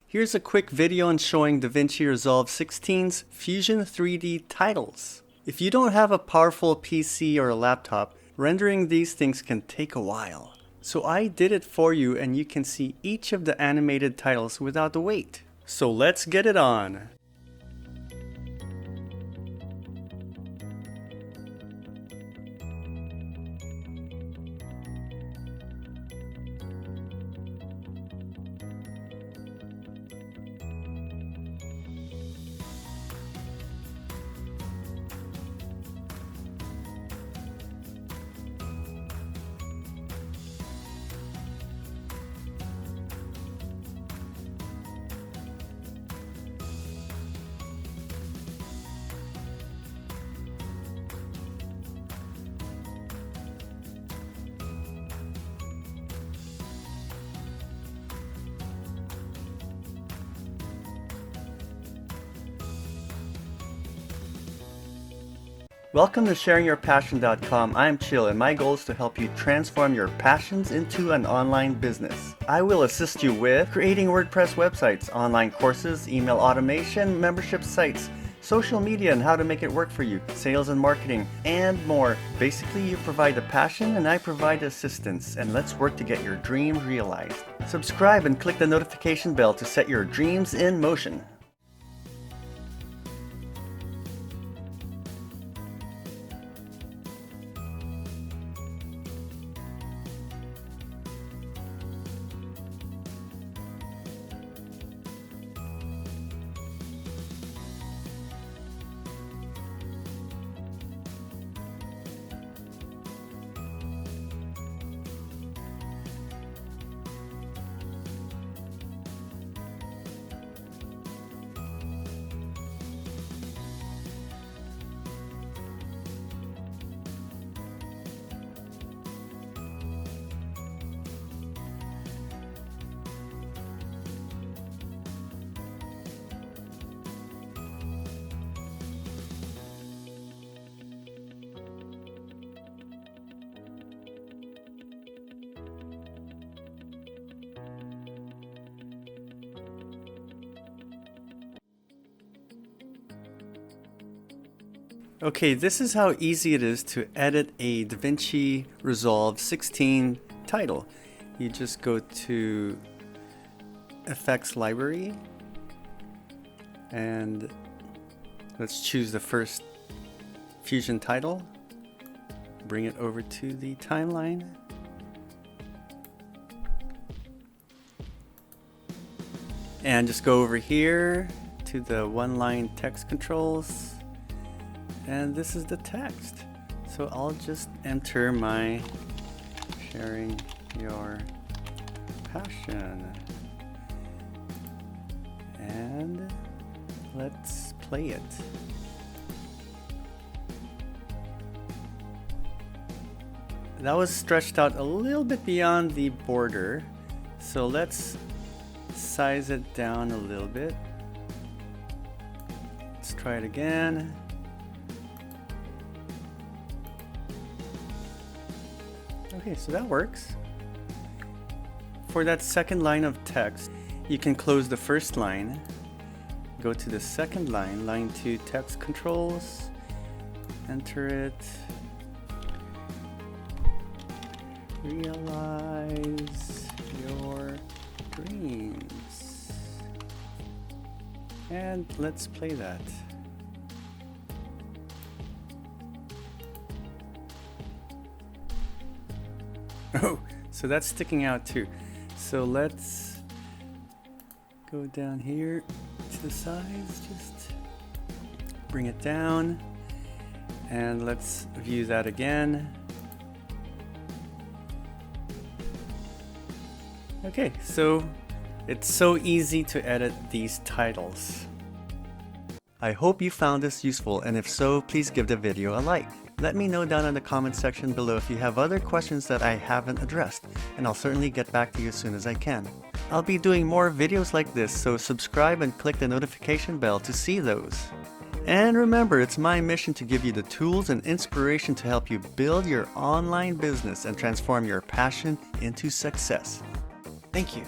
Here's a quick video on showing DaVinci Resolve 16's Fusion 3D titles. If you don't have a powerful PC or a laptop, rendering these things can take a while. So I did it for you and you can see each of the animated titles without the wait. So let's get it on. Welcome to sharingyourpassion.com. I'm Chill and my goal is to help you transform your passions into an online business. I will assist you with creating WordPress websites, online courses, email automation, membership sites, social media and how to make it work for you, sales and marketing, and more. Basically, you provide the passion and I provide assistance, and let's work to get your dreams realized. Subscribe and click the notification bell to set your dreams in motion. Okay, this is how easy it is to edit a DaVinci Resolve 16 title. You just go to Effects Library and let's choose the first Fusion title. Bring it over to the timeline. And just go over here to the one-line text controls. And this is the text. So I'll just enter my sharing your passion. And let's play it. That was stretched out a little bit beyond the border. So let's size it down a little bit. Let's try it again. Okay, so that works. For that second line of text, you can close the first line, go to the second line, line 2 text controls, enter it, realize your dreams, and let's play that. Oh, so that's sticking out too. So let's go down here to the sides, just bring it down, and let's view that again. Okay, so it's so easy to edit these titles. I hope you found this useful, and if so, please give the video a like. Let me know down in the comment section below if you have other questions that I haven't addressed, and I'll certainly get back to you as soon as I can. I'll be doing more videos like this, so subscribe and click the notification bell to see those. And remember, it's my mission to give you the tools and inspiration to help you build your online business and transform your passion into success. Thank you.